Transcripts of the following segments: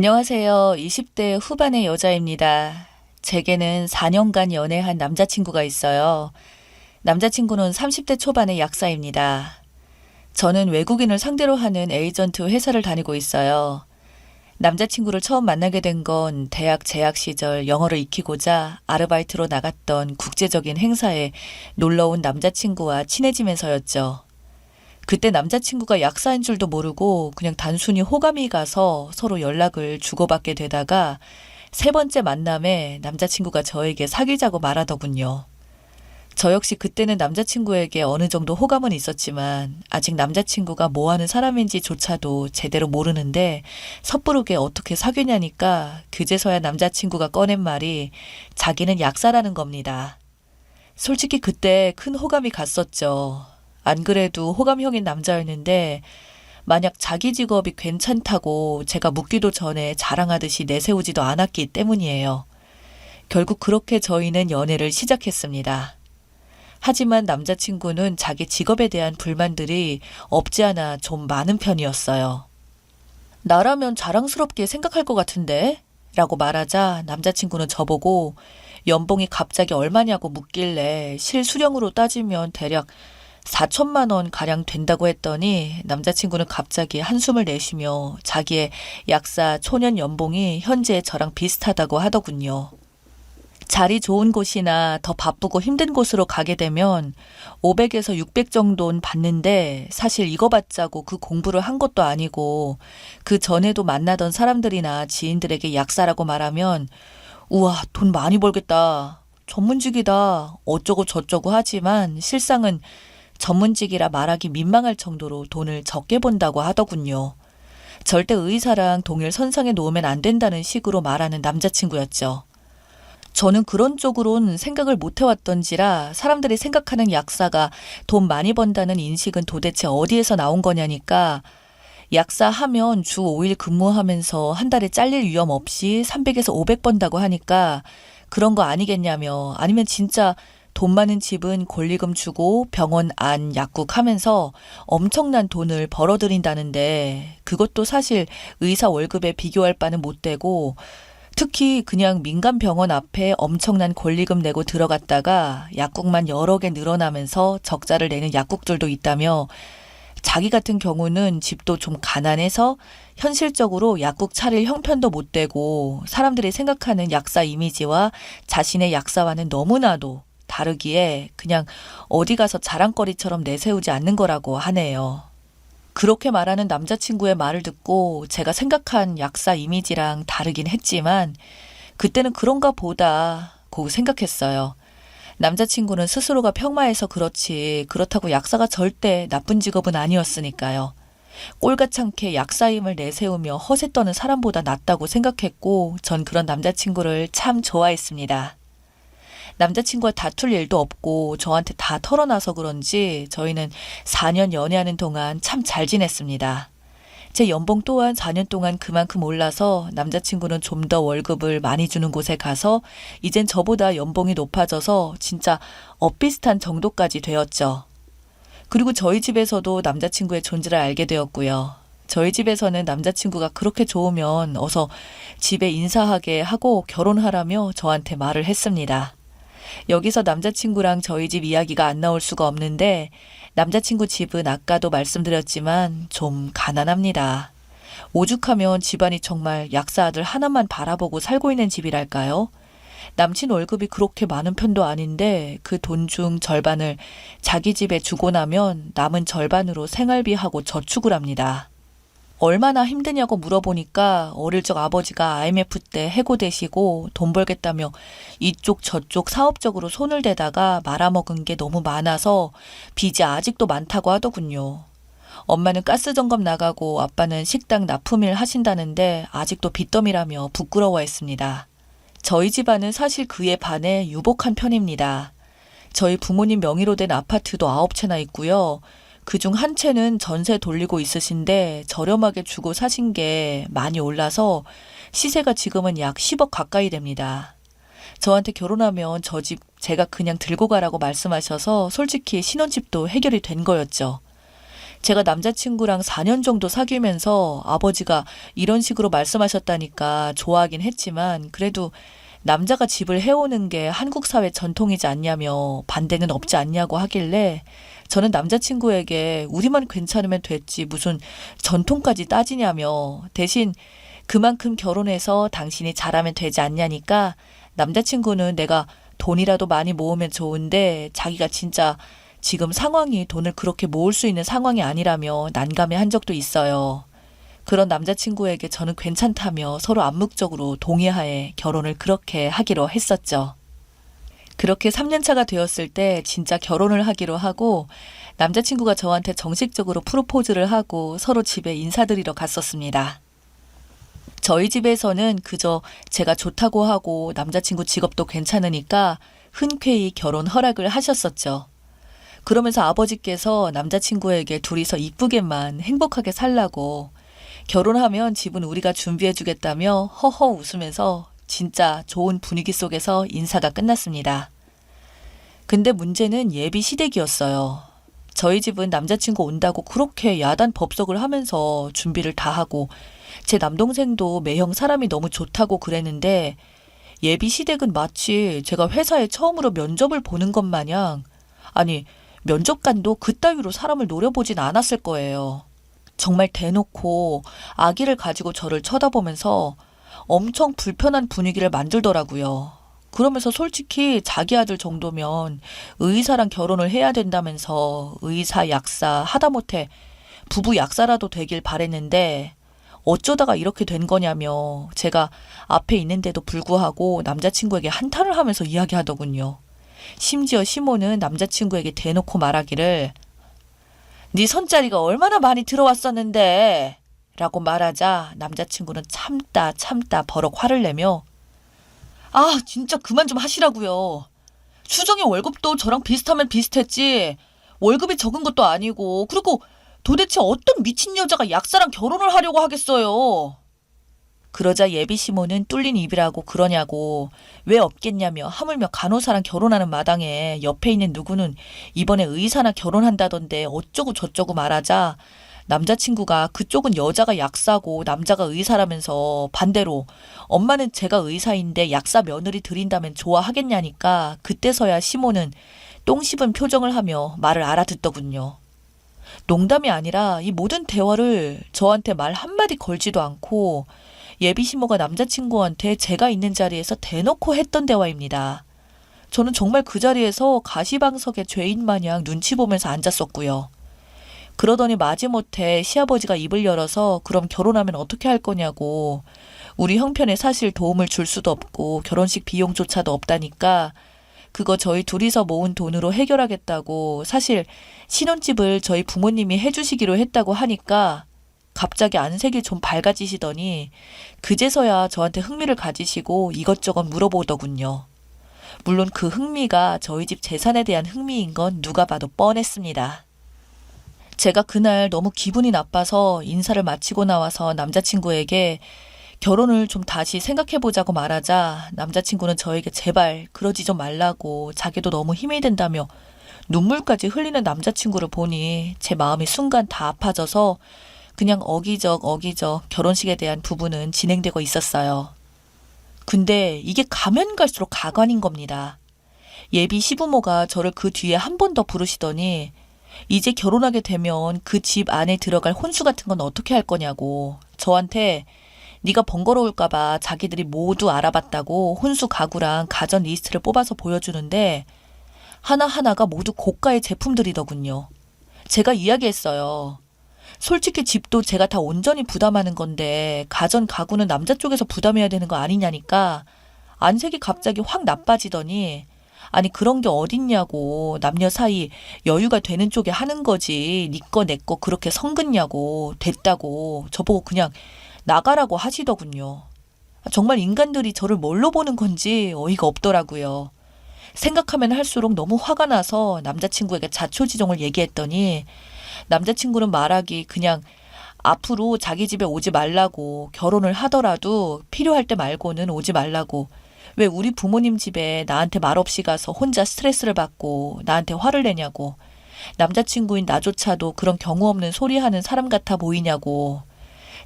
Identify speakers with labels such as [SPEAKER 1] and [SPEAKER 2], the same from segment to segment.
[SPEAKER 1] 안녕하세요. 20대 후반의 여자입니다. 제게는 4년간 연애한 남자친구가 있어요. 남자친구는 30대 초반의 약사입니다. 저는 외국인을 상대로 하는 에이전트 회사를 다니고 있어요. 남자친구를 처음 만나게 된 건 대학 재학 시절 영어를 익히고자 아르바이트로 나갔던 국제적인 행사에 놀러 온 남자친구와 친해지면서였죠. 그때 남자친구가 약사인 줄도 모르고 그냥 단순히 호감이 가서 서로 연락을 주고받게 되다가 세 번째 만남에 남자친구가 저에게 사귀자고 말하더군요. 저 역시 그때는 남자친구에게 어느 정도 호감은 있었지만 아직 남자친구가 뭐 하는 사람인지조차도 제대로 모르는데 섣부르게 어떻게 사귀냐니까 그제서야 남자친구가 꺼낸 말이 자기는 약사라는 겁니다. 솔직히 그때 큰 호감이 갔었죠. 안 그래도 호감형인 남자였는데 만약 자기 직업이 괜찮다고 제가 묻기도 전에 자랑하듯이 내세우지도 않았기 때문이에요. 결국 그렇게 저희는 연애를 시작했습니다. 하지만 남자친구는 자기 직업에 대한 불만들이 없지 않아 좀 많은 편이었어요. 나라면 자랑스럽게 생각할 것 같은데? 라고 말하자 남자친구는 저보고 연봉이 갑자기 얼마냐고 묻길래 실수령으로 따지면 대략 4천만 원 가량 된다고 했더니 남자친구는 갑자기 한숨을 내쉬며 자기의 약사 초년 연봉이 현재 저랑 비슷하다고 하더군요. 자리 좋은 곳이나 더 바쁘고 힘든 곳으로 가게 되면 500에서 600 정도는 받는데 사실 이거 받자고 그 공부를 한 것도 아니고 그 전에도 만나던 사람들이나 지인들에게 약사라고 말하면 우와, 돈 많이 벌겠다. 전문직이다. 어쩌고 저쩌고 하지만 실상은 전문직이라 말하기 민망할 정도로 돈을 적게 번다고 하더군요. 절대 의사랑 동일 선상에 놓으면 안 된다는 식으로 말하는 남자친구였죠. 저는 그런 쪽으론 생각을 못 해왔던지라 사람들이 생각하는 약사가 돈 많이 번다는 인식은 도대체 어디에서 나온 거냐니까 약사 하면 주 5일 근무하면서 한 달에 잘릴 위험 없이 300에서 500 번다고 하니까 그런 거 아니겠냐며 아니면 진짜 돈 많은 집은 권리금 주고 병원 안 약국하면서 엄청난 돈을 벌어들인다는데 그것도 사실 의사 월급에 비교할 바는 못 되고 특히 그냥 민간 병원 앞에 엄청난 권리금 내고 들어갔다가 약국만 여러 개 늘어나면서 적자를 내는 약국들도 있다며 자기 같은 경우는 집도 좀 가난해서 현실적으로 약국 차릴 형편도 못 되고 사람들이 생각하는 약사 이미지와 자신의 약사와는 너무나도 다르기에 그냥 어디 가서 자랑거리처럼 내세우지 않는 거라고 하네요. 그렇게 말하는 남자친구의 말을 듣고 제가 생각한 약사 이미지랑 다르긴 했지만 그때는 그런가 보다고 생각했어요. 남자친구는 스스로가 평마해서 그렇지 그렇다고 약사가 절대 나쁜 직업은 아니었으니까요. 꼴같않게 약사임을 내세우며 허세 떠는 사람보다 낫다고 생각했고 전 그런 남자친구를 참 좋아했습니다. 남자친구와 다툴 일도 없고 저한테 다 털어놔서 그런지 저희는 4년 연애하는 동안 참 잘 지냈습니다. 제 연봉 또한 4년 동안 그만큼 올라서 남자친구는 좀 더 월급을 많이 주는 곳에 가서 이젠 저보다 연봉이 높아져서 진짜 엇비슷한 정도까지 되었죠. 그리고 저희 집에서도 남자친구의 존재를 알게 되었고요. 저희 집에서는 남자친구가 그렇게 좋으면 어서 집에 인사하게 하고 결혼하라며 저한테 말을 했습니다. 여기서 남자친구랑 저희 집 이야기가 안 나올 수가 없는데 남자친구 집은 아까도 말씀드렸지만 좀 가난합니다. 오죽하면 집안이 정말 약사 아들 하나만 바라보고 살고 있는 집이랄까요? 남친 월급이 그렇게 많은 편도 아닌데 그 돈 중 절반을 자기 집에 주고 나면 남은 절반으로 생활비하고 저축을 합니다. 얼마나 힘드냐고 물어보니까 어릴 적 아버지가 IMF 때 해고되시고 돈 벌겠다며 이쪽 저쪽 사업적으로 손을 대다가 말아먹은 게 너무 많아서 빚이 아직도 많다고 하더군요. 엄마는 가스 점검 나가고 아빠는 식당 납품일 하신다는데 아직도 빚더미라며 부끄러워했습니다. 저희 집안은 사실 그에 반해 유복한 편입니다. 저희 부모님 명의로 된 아파트도 9채나 있고요. 그중 한 채는 전세 돌리고 있으신데 저렴하게 주고 사신 게 많이 올라서 시세가 지금은 약 10억 가까이 됩니다. 저한테 결혼하면 저 집 제가 그냥 들고 가라고 말씀하셔서 솔직히 신혼집도 해결이 된 거였죠. 제가 남자친구랑 4년 정도 사귀면서 아버지가 이런 식으로 말씀하셨다니까 좋아하긴 했지만 그래도 남자가 집을 해오는 게 한국 사회 전통이지 않냐며 반대는 없지 않냐고 하길래 저는 남자친구에게 우리만 괜찮으면 됐지 무슨 전통까지 따지냐며 대신 그만큼 결혼해서 당신이 잘하면 되지 않냐니까 남자친구는 내가 돈이라도 많이 모으면 좋은데 자기가 진짜 지금 상황이 돈을 그렇게 모을 수 있는 상황이 아니라며 난감해한 적도 있어요. 그런 남자친구에게 저는 괜찮다며 서로 암묵적으로 동의하에 결혼을 그렇게 하기로 했었죠. 그렇게 3년 차가 되었을 때 진짜 결혼을 하기로 하고 남자친구가 저한테 정식적으로 프로포즈를 하고 서로 집에 인사드리러 갔었습니다. 저희 집에서는 그저 제가 좋다고 하고 남자친구 직업도 괜찮으니까 흔쾌히 결혼 허락을 하셨었죠. 그러면서 아버지께서 남자친구에게 둘이서 이쁘게만 행복하게 살라고 결혼하면 집은 우리가 준비해주겠다며 허허 웃으면서 진짜 좋은 분위기 속에서 인사가 끝났습니다. 근데 문제는 예비 시댁이었어요. 저희 집은 남자친구 온다고 그렇게 야단 법석을 하면서 준비를 다 하고 제 남동생도 매형 사람이 너무 좋다고 그랬는데 예비 시댁은 마치 제가 회사에 처음으로 면접을 보는 것 마냥 아니 면접관도 그따위로 사람을 노려보진 않았을 거예요. 정말 대놓고 아기를 가지고 저를 쳐다보면서 엄청 불편한 분위기를 만들더라고요. 그러면서 솔직히 자기 아들 정도면 의사랑 결혼을 해야 된다면서 의사, 약사, 하다못해 부부 약사라도 되길 바랬는데 어쩌다가 이렇게 된 거냐며 제가 앞에 있는데도 불구하고 남자친구에게 한탄을 하면서 이야기하더군요. 심지어 시모는 남자친구에게 대놓고 말하기를 네 손자리가 얼마나 많이 들어왔었는데 라고 말하자 남자친구는 참다 버럭 화를 내며 아 진짜 그만 좀 하시라고요. 수정이 월급도 저랑 비슷하면 비슷했지 월급이 적은 것도 아니고 그리고 도대체 어떤 미친 여자가 약사랑 결혼을 하려고 하겠어요. 그러자 예비 시모는 뚫린 입이라고 그러냐고 왜 없겠냐며 하물며 간호사랑 결혼하는 마당에 옆에 있는 누구는 이번에 의사나 결혼한다던데 어쩌고 저쩌고 말하자 남자친구가 그쪽은 여자가 약사고 남자가 의사라면서 반대로 엄마는 제가 의사인데 약사 며느리 드린다면 좋아하겠냐니까 그때서야 시모는 똥 씹은 표정을 하며 말을 알아듣더군요. 농담이 아니라 이 모든 대화를 저한테 말 한마디 걸지도 않고 예비 시모가 남자친구한테 제가 있는 자리에서 대놓고 했던 대화입니다. 저는 정말 그 자리에서 가시방석의 죄인 마냥 눈치 보면서 앉았었고요. 그러더니 마지못해 시아버지가 입을 열어서 그럼 결혼하면 어떻게 할 거냐고 우리 형편에 사실 도움을 줄 수도 없고 결혼식 비용조차도 없다니까 그거 저희 둘이서 모은 돈으로 해결하겠다고 사실 신혼집을 저희 부모님이 해주시기로 했다고 하니까 갑자기 안색이 좀 밝아지시더니 그제서야 저한테 흥미를 가지시고 이것저것 물어보더군요. 물론 그 흥미가 저희 집 재산에 대한 흥미인 건 누가 봐도 뻔했습니다. 제가 그날 너무 기분이 나빠서 인사를 마치고 나와서 남자친구에게 결혼을 좀 다시 생각해보자고 말하자 남자친구는 저에게 제발 그러지 좀 말라고 자기도 너무 힘이 든다며 눈물까지 흘리는 남자친구를 보니 제 마음이 순간 다 아파져서 그냥 어기적 결혼식에 대한 부분은 진행되고 있었어요. 근데 이게 가면 갈수록 가관인 겁니다. 예비 시부모가 저를 그 뒤에 한 번 더 부르시더니 이제 결혼하게 되면 그 집 안에 들어갈 혼수 같은 건 어떻게 할 거냐고 저한테 네가 번거로울까 봐 자기들이 모두 알아봤다고 혼수 가구랑 가전 리스트를 뽑아서 보여주는데 하나하나가 모두 고가의 제품들이더군요. 제가 이야기했어요. 솔직히 집도 제가 다 온전히 부담하는 건데 가전 가구는 남자 쪽에서 부담해야 되는 거 아니냐니까 안색이 갑자기 확 나빠지더니 아니 그런 게 어딨냐고 남녀 사이 여유가 되는 쪽에 하는 거지 니 거 내 거 그렇게 성긋냐고 됐다고 저보고 그냥 나가라고 하시더군요. 정말 인간들이 저를 뭘로 보는 건지 어이가 없더라고요. 생각하면 할수록 너무 화가 나서 남자친구에게 자초지종을 얘기했더니 남자친구는 말하기 그냥 앞으로 자기 집에 오지 말라고 결혼을 하더라도 필요할 때 말고는 오지 말라고 왜 우리 부모님 집에 나한테 말없이 가서 혼자 스트레스를 받고 나한테 화를 내냐고 남자친구인 나조차도 그런 경우 없는 소리하는 사람 같아 보이냐고.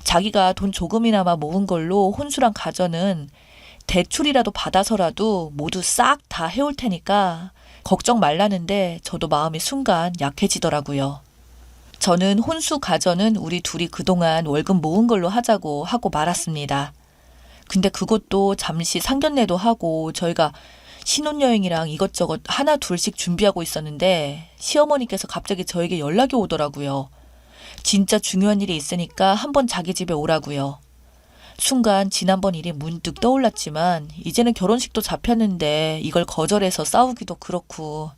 [SPEAKER 1] 자기가 돈 조금이나마 모은 걸로 혼수랑 가전은 대출이라도 받아서라도 모두 싹 다 해올 테니까 걱정 말라는데 저도 마음이 순간 약해지더라고요. 저는 혼수 가전은 우리 둘이 그동안 월급 모은 걸로 하자고 하고 말았습니다. 근데 그것도 잠시 상견례도 하고 저희가 신혼여행이랑 이것저것 하나 둘씩 준비하고 있었는데 시어머니께서 갑자기 저에게 연락이 오더라고요. 진짜 중요한 일이 있으니까 한번 자기 집에 오라고요. 순간 지난번 일이 문득 떠올랐지만 이제는 결혼식도 잡혔는데 이걸 거절해서 싸우기도 그렇고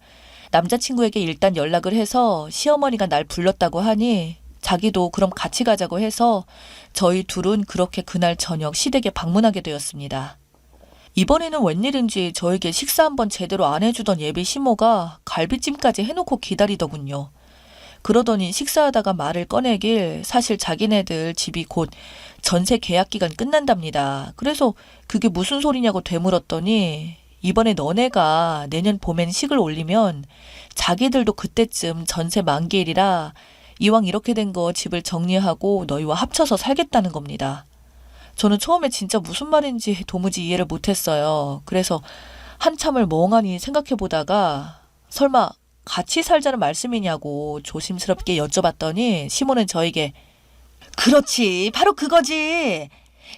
[SPEAKER 1] 남자친구에게 일단 연락을 해서 시어머니가 날 불렀다고 하니 자기도 그럼 같이 가자고 해서 저희 둘은 그렇게 그날 저녁 시댁에 방문하게 되었습니다. 이번에는 웬일인지 저에게 식사 한번 제대로 안 해주던 예비 시모가 갈비찜까지 해놓고 기다리더군요. 그러더니 식사하다가 말을 꺼내길 사실 자기네들 집이 곧 전세 계약 기간 끝난답니다. 그래서 그게 무슨 소리냐고 되물었더니 이번에 너네가 내년 봄엔 식을 올리면 자기들도 그때쯤 전세 만기일이라 이왕 이렇게 된 거 집을 정리하고 너희와 합쳐서 살겠다는 겁니다. 저는 처음에 진짜 무슨 말인지 도무지 이해를 못했어요. 그래서 한참을 멍하니 생각해보다가 설마 같이 살자는 말씀이냐고 조심스럽게 여쭤봤더니 시모는 저에게 그렇지, 바로 그거지.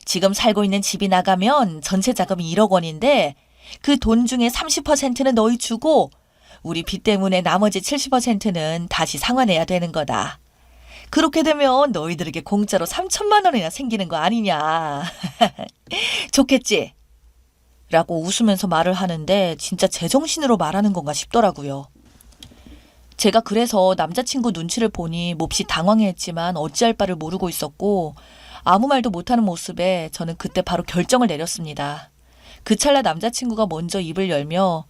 [SPEAKER 1] 지금 살고 있는 집이 나가면 전세 자금이 1억 원인데 그 돈 중에 30%는 너희 주고 우리 빚 때문에 나머지 70%는 다시 상환해야 되는 거다. 그렇게 되면 너희들에게 공짜로 3천만 원이나 생기는 거 아니냐. 좋겠지? 라고 웃으면서 말을 하는데 진짜 제정신으로 말하는 건가 싶더라고요. 제가 그래서 남자친구 눈치를 보니 몹시 당황해했지만 어찌할 바를 모르고 있었고 아무 말도 못하는 모습에 저는 그때 바로 결정을 내렸습니다. 그 찰나 남자친구가 먼저 입을 열며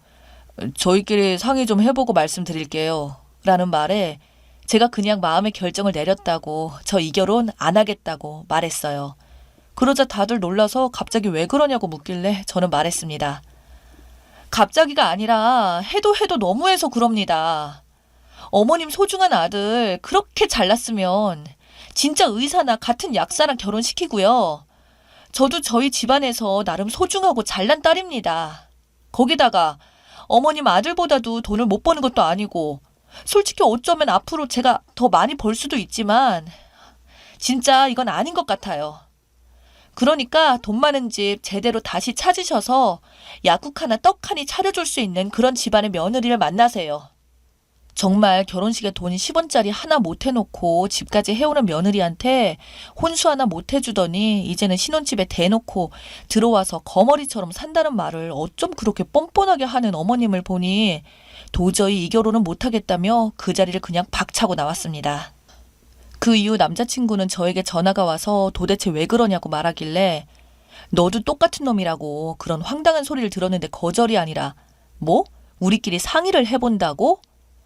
[SPEAKER 1] 저희끼리 상의 좀 해보고 말씀드릴게요. 라는 말에 제가 그냥 마음의 결정을 내렸다고 저 이 결혼 안 하겠다고 말했어요. 그러자 다들 놀라서 갑자기 왜 그러냐고 묻길래 저는 말했습니다. 갑자기가 아니라 해도 너무해서 그럽니다. 어머님 소중한 아들 그렇게 잘났으면 진짜 의사나 같은 약사랑 결혼시키고요. 저도 저희 집안에서 나름 소중하고 잘난 딸입니다. 거기다가 어머님 아들보다도 돈을 못 버는 것도 아니고 솔직히 어쩌면 앞으로 제가 더 많이 벌 수도 있지만 진짜 이건 아닌 것 같아요. 그러니까 돈 많은 집 제대로 다시 찾으셔서 약국 하나 떡 하니 차려줄 수 있는 그런 집안의 며느리를 만나세요. 정말 결혼식에 돈 10원짜리 하나 못 해놓고 집까지 해오는 며느리한테 혼수 하나 못 해주더니 이제는 신혼집에 대놓고 들어와서 거머리처럼 산다는 말을 어쩜 그렇게 뻔뻔하게 하는 어머님을 보니 도저히 이 결혼은 못하겠다며 그 자리를 그냥 박차고 나왔습니다. 그 이후 남자친구는 저에게 전화가 와서 도대체 왜 그러냐고 말하길래 너도 똑같은 놈이라고 그런 황당한 소리를 들었는데 거절이 아니라 뭐? 우리끼리 상의를 해본다고?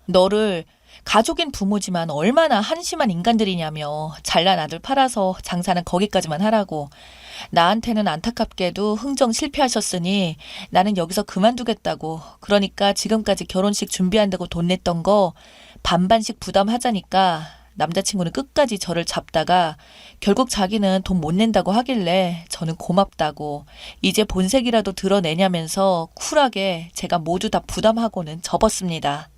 [SPEAKER 1] 너를 가족인 부모지만 얼마나 한심한 인간들이냐며 잘난 아들 팔아서 장사는 거기까지만 하라고 나한테는 안타깝게도 흥정 실패하셨으니 나는 여기서 그만두겠다고 그러니까 지금까지 결혼식 준비한다고 돈 냈던 거 반반씩 부담하자니까 남자친구는 끝까지 저를 잡다가 결국 자기는 돈 못 낸다고 하길래 저는 고맙다고 이제 본색이라도 드러내냐면서 쿨하게 제가 모두 다 부담하고는 접었습니다.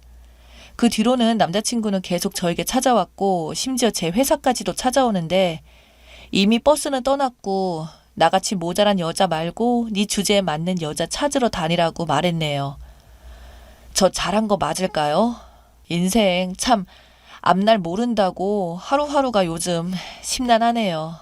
[SPEAKER 1] 그 뒤로는 남자친구는 계속 저에게 찾아왔고 심지어 제 회사까지도 찾아오는데 이미 버스는 떠났고 나같이 모자란 여자 말고 네 주제에 맞는 여자 찾으러 다니라고 말했네요. 저 잘한 거 맞을까요? 인생 참 앞날 모른다고 하루하루가 요즘 심란하네요.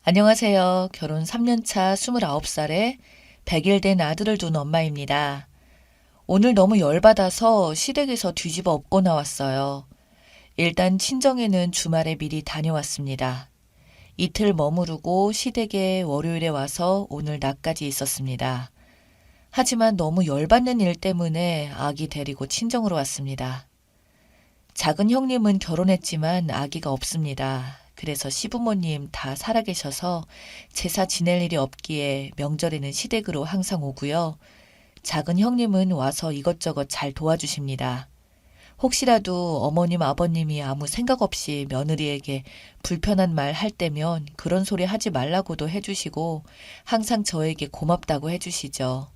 [SPEAKER 1] 안녕하세요. 결혼 3년차 29살에 100일 된 아들을 둔 엄마입니다. 오늘 너무 열받아서 시댁에서 뒤집어 엎고 나왔어요. 일단 친정에는 주말에 미리 다녀왔습니다. 이틀 머무르고 시댁에 월요일에 와서 오늘 낮까지 있었습니다. 하지만 너무 열받는 일 때문에 아기 데리고 친정으로 왔습니다. 작은 형님은 결혼했지만 아기가 없습니다. 그래서 시부모님 다 살아계셔서 제사 지낼 일이 없기에 명절에는 시댁으로 항상 오고요. 작은 형님은 와서 이것저것 잘 도와주십니다. 혹시라도 어머님, 아버님이 아무 생각 없이 며느리에게 불편한 말 할 때면 그런 소리 하지 말라고도 해주시고 항상 저에게 고맙다고 해주시죠.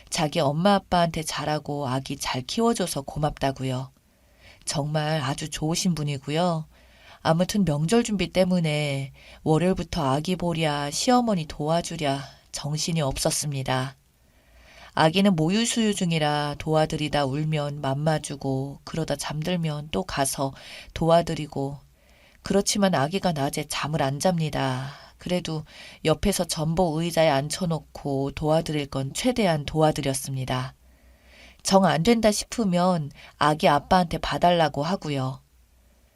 [SPEAKER 1] 자기 엄마 아빠한테 잘하고 아기 잘 키워줘서 고맙다고요. 정말 아주 좋으신 분이고요. 아무튼 명절 준비 때문에 월요일부터 아기 보랴 시어머니 도와주랴 정신이 없었습니다. 아기는 모유 수유 중이라 도와드리다 울면 맘마주고 그러다 잠들면 또 가서 도와드리고 그렇지만 아기가 낮에 잠을 안 잡니다. 그래도 옆에서 전복 의자에 앉혀놓고 도와드릴 건 최대한 도와드렸습니다. 정 안 된다 싶으면 아기 아빠한테 봐달라고 하고요.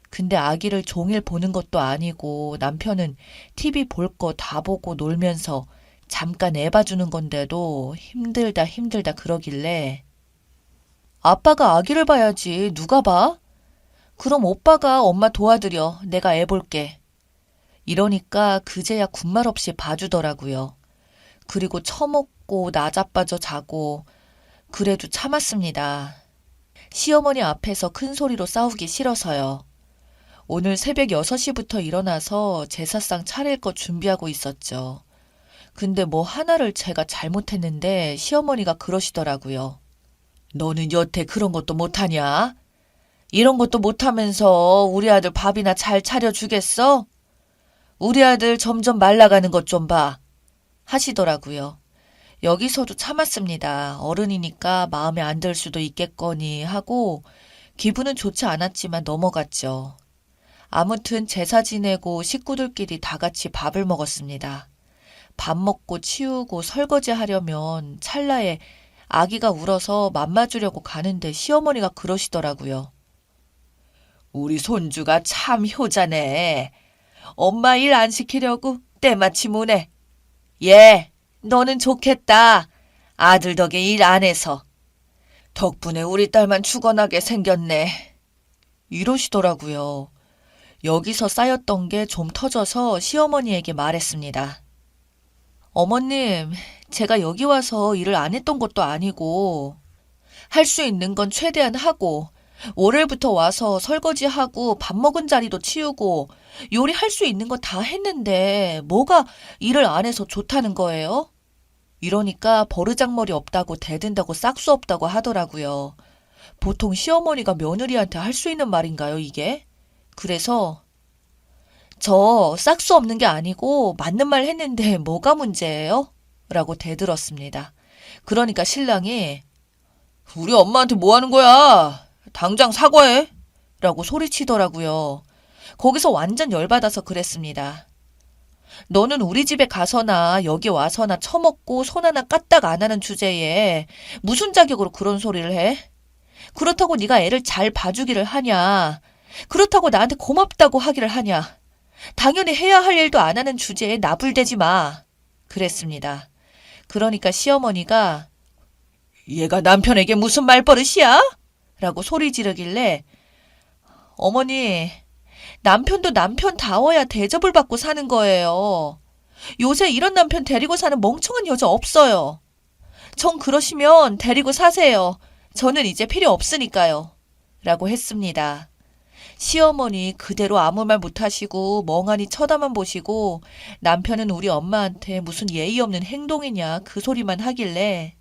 [SPEAKER 1] 근데 아기를 종일 보는 것도 아니고 남편은 TV 볼 거 다 보고 놀면서 잠깐 애 봐주는 건데도 힘들다 그러길래 아빠가 아기를 봐야지 누가 봐? 그럼 오빠가 엄마 도와드려. 내가 애 볼게. 이러니까 그제야 군말 없이 봐주더라고요. 그리고 처먹고 나자빠져 자고 그래도 참았습니다. 시어머니 앞에서 큰 소리로 싸우기 싫어서요. 오늘 새벽 6시부터 일어나서 제사상 차릴 거 준비하고 있었죠. 근데 뭐 하나를 제가 잘못했는데 시어머니가 그러시더라고요. 너는 여태 그런 것도 못하냐? 이런 것도 못하면서 우리 아들 밥이나 잘 차려주겠어? 우리 아들 점점 말라가는 것 좀 봐. 하시더라고요. 여기서도 참았습니다. 어른이니까 마음에 안 들 수도 있겠거니 하고 기분은 좋지 않았지만 넘어갔죠. 아무튼 제사 지내고 식구들끼리 다 같이 밥을 먹었습니다. 밥 먹고 치우고 설거지 하려면 찰나에 아기가 울어서 맘마주려고 가는데 시어머니가 그러시더라고요. 우리 손주가 참 효자네. 엄마 일 안 시키려고 때마침 오네. 예, 너는 좋겠다. 아들 덕에 일 안 해서. 덕분에 우리 딸만 죽어나게 생겼네. 이러시더라고요. 여기서 쌓였던 게 좀 터져서 시어머니에게 말했습니다. 어머님, 제가 여기 와서 일을 안 했던 것도 아니고 할 수 있는 건 최대한 하고 월요일부터 와서 설거지하고 밥 먹은 자리도 치우고 요리할 수 있는 거 다 했는데 뭐가 일을 안 해서 좋다는 거예요? 이러니까 버르장머리 없다고 대든다고 싹수 없다고 하더라고요. 보통 시어머니가 며느리한테 할 수 있는 말인가요, 이게? 그래서 저 싹수 없는 게 아니고 맞는 말 했는데 뭐가 문제예요? 라고 대들었습니다. 그러니까 신랑이 우리 엄마한테 뭐 하는 거야? 당장 사과해. 라고 소리치더라고요. 거기서 완전 열받아서 그랬습니다. 너는 우리 집에 가서나 여기 와서나 처먹고 손 하나 까딱 안 하는 주제에 무슨 자격으로 그런 소리를 해? 그렇다고 네가 애를 잘 봐주기를 하냐? 그렇다고 나한테 고맙다고 하기를 하냐? 당연히 해야 할 일도 안 하는 주제에 나불대지 마. 그랬습니다. 그러니까 시어머니가 얘가 남편에게 무슨 말버릇이야? 라고 소리 지르길래 어머니, 남편도 남편다워야 대접을 받고 사는 거예요. 요새 이런 남편 데리고 사는 멍청한 여자 없어요. 정 그러시면 데리고 사세요. 저는 이제 필요 없으니까요. 라고 했습니다. 시어머니 그대로 아무 말 못하시고 멍하니 쳐다만 보시고 남편은 우리 엄마한테 무슨 예의 없는 행동이냐 그 소리만 하길래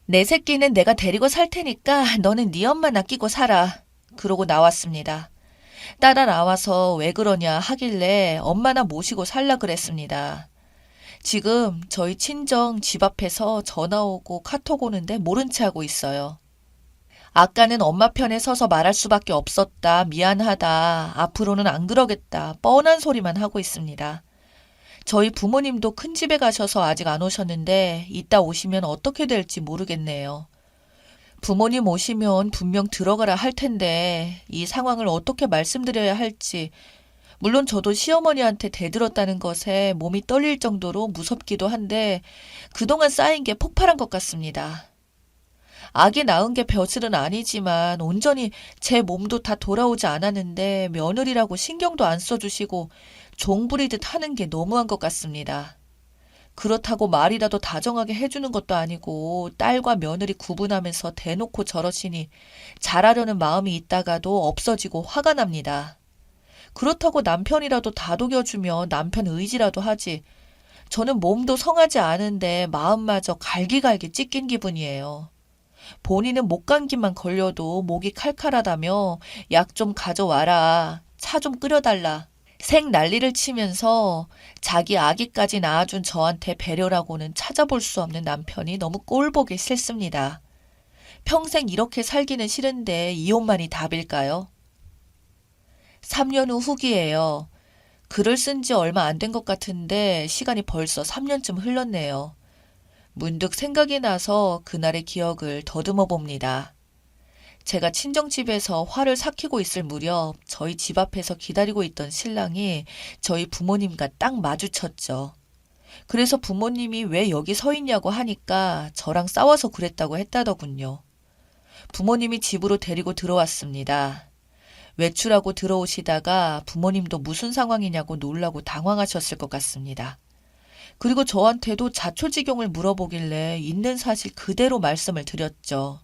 [SPEAKER 1] 내 새끼는 내가 데리고 살 테니까 너는 네 엄마 아끼고 살아. 그러고 나왔습니다. 따라 나와서 왜 그러냐 하길래 엄마나 모시고 살라 그랬습니다. 지금 저희 친정 집 앞에서 전화 오고 카톡 오는데 모른 체 하고 있어요. 아까는 엄마 편에 서서 말할 수밖에 없었다. 미안하다. 앞으로는 안 그러겠다. 뻔한 소리만 하고 있습니다. 저희 부모님도 큰 집에 가셔서 아직 안 오셨는데 이따 오시면 어떻게 될지 모르겠네요. 부모님 오시면 분명 들어가라 할 텐데 이 상황을 어떻게 말씀드려야 할지 물론 저도 시어머니한테 대들었다는 것에 몸이 떨릴 정도로 무섭기도 한데 그동안 쌓인 게 폭발한 것 같습니다. 아기 낳은 게 벼슬은 아니지만 온전히 제 몸도 다 돌아오지 않았는데 며느리라고 신경도 안 써주시고 종부리듯 하는 게 너무한 것 같습니다. 그렇다고 말이라도 다정하게 해주는 것도 아니고 딸과 며느리 구분하면서 대놓고 저러시니 잘하려는 마음이 있다가도 없어지고 화가 납니다. 그렇다고 남편이라도 다독여주며 남편 의지라도 하지. 저는 몸도 성하지 않은데 마음마저 갈기갈기 찢긴 기분이에요. 본인은 목감기만 걸려도 목이 칼칼하다며 약 좀 가져와라. 차 좀 끓여달라. 생 난리를 치면서 자기 아기까지 낳아준 저한테 배려라고는 찾아볼 수 없는 남편이 너무 꼴보기 싫습니다. 평생 이렇게 살기는 싫은데 이혼만이 답일까요? 3년 후 후기예요. 글을 쓴 지 얼마 안 된 것 같은데 시간이 벌써 3년쯤 흘렀네요. 문득 생각이 나서 그날의 기억을 더듬어 봅니다. 제가 친정집에서 화를 삭히고 있을 무렵 저희 집 앞에서 기다리고 있던 신랑이 저희 부모님과 딱 마주쳤죠. 그래서 부모님이 왜 여기 서 있냐고 하니까 저랑 싸워서 그랬다고 했다더군요. 부모님이 집으로 데리고 들어왔습니다. 외출하고 들어오시다가 부모님도 무슨 상황이냐고 놀라고 당황하셨을 것 같습니다. 그리고 저한테도 자초지경을 물어보길래 있는 사실 그대로 말씀을 드렸죠.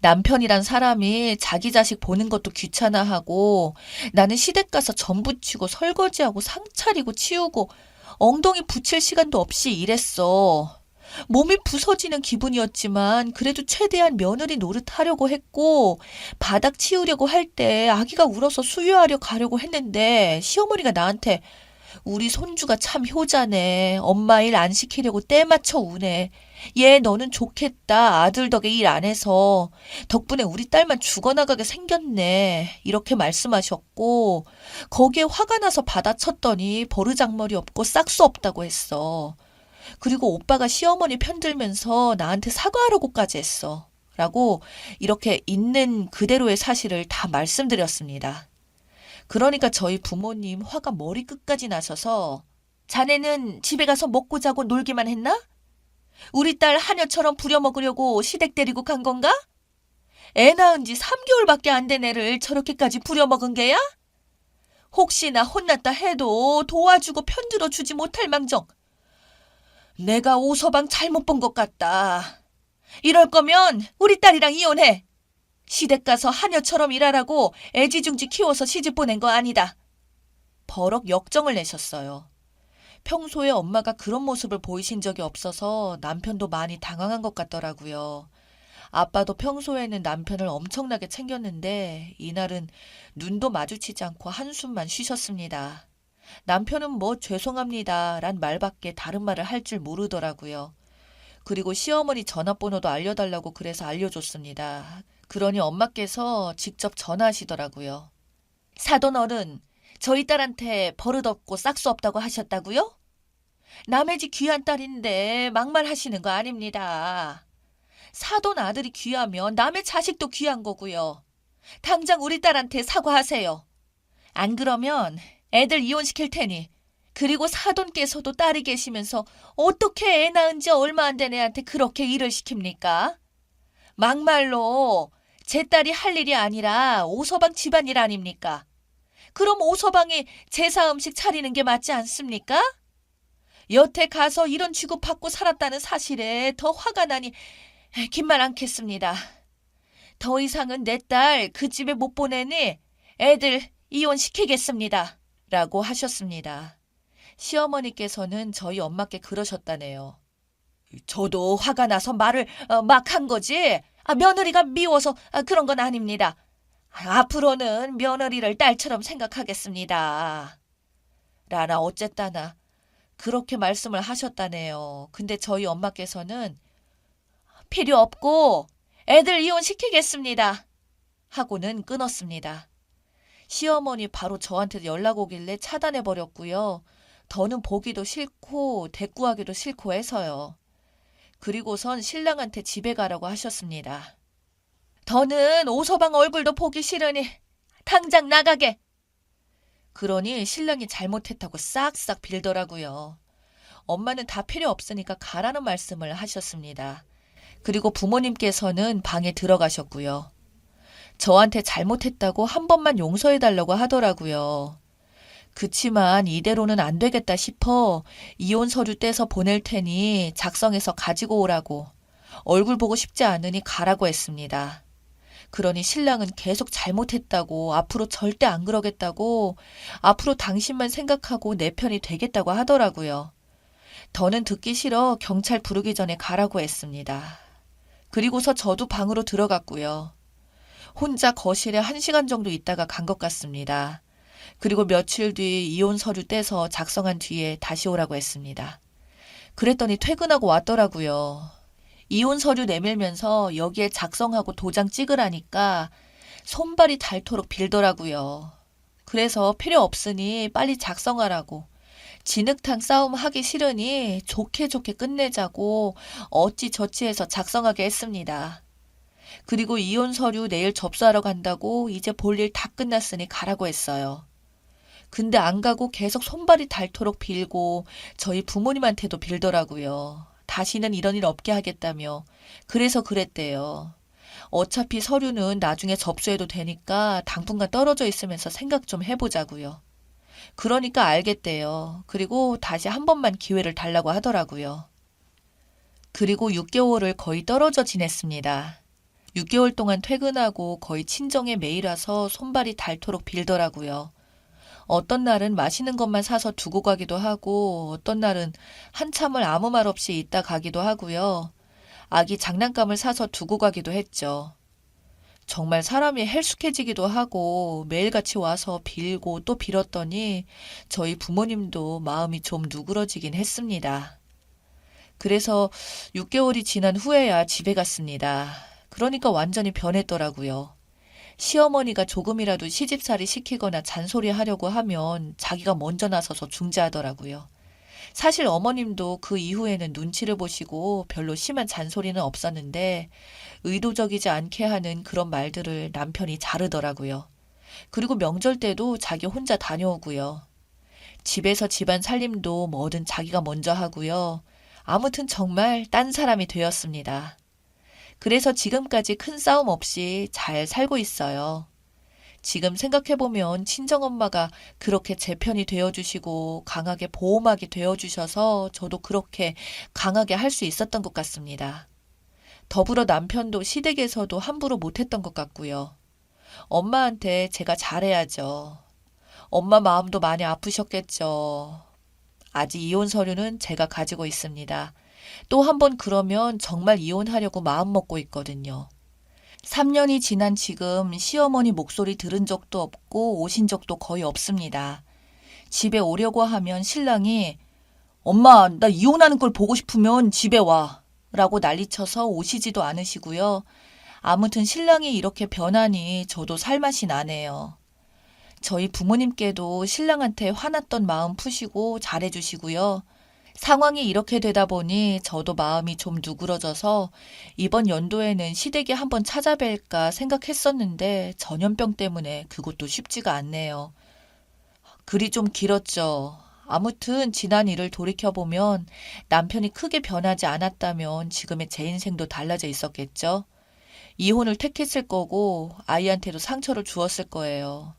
[SPEAKER 1] 남편이란 사람이 자기 자식 보는 것도 귀찮아하고 나는 시댁 가서 전 부치고 설거지하고 상 차리고 치우고 엉덩이 붙일 시간도 없이 일했어. 몸이 부서지는 기분이었지만 그래도 최대한 며느리 노릇하려고 했고 바닥 치우려고 할 때 아기가 울어서 수유하려 가려고 했는데 시어머니가 나한테 우리 손주가 참 효자네. 엄마 일 안 시키려고 때 맞춰 우네. 얘 너는 좋겠다. 아들 덕에 일 안 해서. 덕분에 우리 딸만 죽어나가게 생겼네. 이렇게 말씀하셨고 거기에 화가 나서 받아쳤더니 버르장머리 없고 싹수 없다고 했어. 그리고 오빠가 시어머니 편들면서 나한테 사과하라고까지 했어. 라고 이렇게 있는 그대로의 사실을 다 말씀드렸습니다. 그러니까 저희 부모님 화가 머리끝까지 나셔서 자네는 집에 가서 먹고 자고 놀기만 했나? 우리 딸 하녀처럼 부려먹으려고 시댁 데리고 간 건가? 애 낳은 지 3개월밖에 안 된 애를 저렇게까지 부려먹은 게야? 혹시나 혼났다 해도 도와주고 편들어 주지 못할 망정. 내가 오서방 잘못 본 것 같다. 이럴 거면 우리 딸이랑 이혼해. 시댁 가서 하녀처럼 일하라고 애지중지 키워서 시집 보낸 거 아니다. 버럭 역정을 내셨어요. 평소에 엄마가 그런 모습을 보이신 적이 없어서 남편도 많이 당황한 것 같더라고요. 아빠도 평소에는 남편을 엄청나게 챙겼는데 이날은 눈도 마주치지 않고 한숨만 쉬셨습니다. 남편은 뭐 죄송합니다 란 말밖에 다른 말을 할 줄 모르더라고요. 그리고 시어머니 전화번호도 알려달라고 그래서 알려줬습니다. 그러니 엄마께서 직접 전화하시더라고요. 사돈 어른, 저희 딸한테 버릇없고 싹수 없다고 하셨다고요? 남의 집 귀한 딸인데 막말하시는 거 아닙니다. 사돈 아들이 귀하면 남의 자식도 귀한 거고요. 당장 우리 딸한테 사과하세요. 안 그러면 애들 이혼시킬 테니. 그리고 사돈께서도 딸이 계시면서 어떻게 애 낳은 지 얼마 안 된 애한테 그렇게 일을 시킵니까? 막말로 제 딸이 할 일이 아니라 오서방 집안일 아닙니까? 그럼 오서방이 제사 음식 차리는 게 맞지 않습니까? 여태 가서 이런 취급받고 살았다는 사실에 더 화가 나니 긴말 않겠습니다. 더 이상은 내 딸 그 집에 못 보내니 애들 이혼시키겠습니다. 라고 하셨습니다. 시어머니께서는 저희 엄마께 그러셨다네요. 저도 화가 나서 말을 막 한 거지. 며느리가 미워서 그런 건 아닙니다. 앞으로는 며느리를 딸처럼 생각하겠습니다. 라나 어쨌다나 그렇게 말씀을 하셨다네요. 근데 저희 엄마께서는 필요 없고 애들 이혼시키겠습니다. 하고는 끊었습니다. 시어머니 바로 저한테 연락 오길래 차단해버렸고요. 더는 보기도 싫고 대꾸하기도 싫고 해서요. 그리고선 신랑한테 집에 가라고 하셨습니다. 더는 오서방 얼굴도 보기 싫으니 당장 나가게. 그러니 신랑이 잘못했다고 싹싹 빌더라고요. 엄마는 다 필요 없으니까 가라는 말씀을 하셨습니다. 그리고 부모님께서는 방에 들어가셨고요. 저한테 잘못했다고 한 번만 용서해달라고 하더라고요. 그치만 이대로는 안 되겠다 싶어 이혼 서류 떼서 보낼 테니 작성해서 가지고 오라고, 얼굴 보고 싶지 않으니 가라고 했습니다. 그러니 신랑은 계속 잘못했다고, 앞으로 절대 안 그러겠다고, 앞으로 당신만 생각하고 내 편이 되겠다고 하더라고요. 더는 듣기 싫어 경찰 부르기 전에 가라고 했습니다. 그리고서 저도 방으로 들어갔고요. 혼자 거실에 1시간 정도 있다가 간 것 같습니다. 그리고 며칠 뒤 이혼 서류 떼서 작성한 뒤에 다시 오라고 했습니다. 그랬더니 퇴근하고 왔더라고요. 이혼 서류 내밀면서 여기에 작성하고 도장 찍으라니까 손발이 닳도록 빌더라고요. 그래서 필요 없으니 빨리 작성하라고, 진흙탕 싸움 하기 싫으니 좋게 좋게 끝내자고 어찌저찌 해서 작성하게 했습니다. 그리고 이혼 서류 내일 접수하러 간다고 이제 볼 일 다 끝났으니 가라고 했어요. 근데 안 가고 계속 손발이 닳도록 빌고 저희 부모님한테도 빌더라고요. 다시는 이런 일 없게 하겠다며. 그래서 그랬대요. 어차피 서류는 나중에 접수해도 되니까 당분간 떨어져 있으면서 생각 좀 해보자고요. 그러니까 알겠대요. 그리고 다시 한 번만 기회를 달라고 하더라고요. 그리고 6개월을 거의 떨어져 지냈습니다. 6개월 동안 퇴근하고 거의 친정에 매일 와서 손발이 닳도록 빌더라고요. 어떤 날은 맛있는 것만 사서 두고 가기도 하고, 어떤 날은 한참을 아무 말 없이 있다 가기도 하고요. 아기 장난감을 사서 두고 가기도 했죠. 정말 사람이 헬쑥해지기도 하고 매일같이 와서 빌고 또 빌었더니 저희 부모님도 마음이 좀 누그러지긴 했습니다. 그래서 6개월이 지난 후에야 집에 갔습니다. 그러니까 완전히 변했더라고요. 시어머니가 조금이라도 시집살이 시키거나 잔소리하려고 하면 자기가 먼저 나서서 중재하더라고요. 사실 어머님도 그 이후에는 눈치를 보시고 별로 심한 잔소리는 없었는데 의도적이지 않게 하는 그런 말들을 남편이 자르더라고요. 그리고 명절 때도 자기 혼자 다녀오고요. 집에서 집안 살림도 뭐든 자기가 먼저 하고요. 아무튼 정말 딴 사람이 되었습니다. 그래서 지금까지 큰 싸움 없이 잘 살고 있어요. 지금 생각해보면 친정엄마가 그렇게 제 편이 되어주시고 강하게 보호막이 되어주셔서 저도 그렇게 강하게 할 수 있었던 것 같습니다. 더불어 남편도 시댁에서도 함부로 못했던 것 같고요. 엄마한테 제가 잘해야죠. 엄마 마음도 많이 아프셨겠죠. 아직 이혼 서류는 제가 가지고 있습니다. 또 한 번 그러면 정말 이혼하려고 마음먹고 있거든요. 3년이 지난 지금 시어머니 목소리 들은 적도 없고 오신 적도 거의 없습니다. 집에 오려고 하면 신랑이 엄마, 나 이혼하는 걸 보고 싶으면 집에 와 라고 난리쳐서 오시지도 않으시고요. 아무튼 신랑이 이렇게 변하니 저도 살맛이 나네요. 저희 부모님께도 신랑한테 화났던 마음 푸시고 잘해주시고요. 상황이 이렇게 되다 보니 저도 마음이 좀 누그러져서 이번 연도에는 시댁에 한번 찾아뵐까 생각했었는데 전염병 때문에 그것도 쉽지가 않네요. 글이 좀 길었죠. 아무튼 지난 일을 돌이켜보면 남편이 크게 변하지 않았다면 지금의 제 인생도 달라져 있었겠죠. 이혼을 택했을 거고 아이한테도 상처를 주었을 거예요.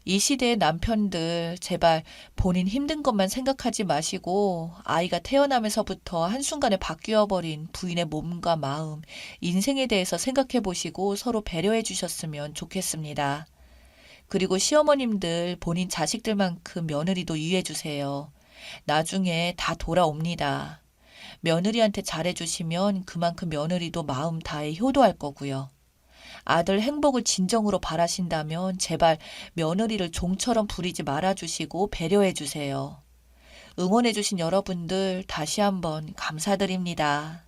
[SPEAKER 1] 이 시대의 남편들 제발 본인 힘든 것만 생각하지 마시고 아이가 태어나면서부터 한순간에 바뀌어버린 부인의 몸과 마음, 인생에 대해서 생각해 보시고 서로 배려해 주셨으면 좋겠습니다. 그리고 시어머님들 본인 자식들만큼 며느리도 이해해 주세요. 나중에 다 돌아옵니다. 며느리한테 잘해주시면 그만큼 며느리도 마음 다해 효도할 거고요. 아들 행복을 진정으로 바라신다면 제발 며느리를 종처럼 부리지 말아주시고 배려해 주세요. 응원해 주신 여러분들 다시 한번 감사드립니다.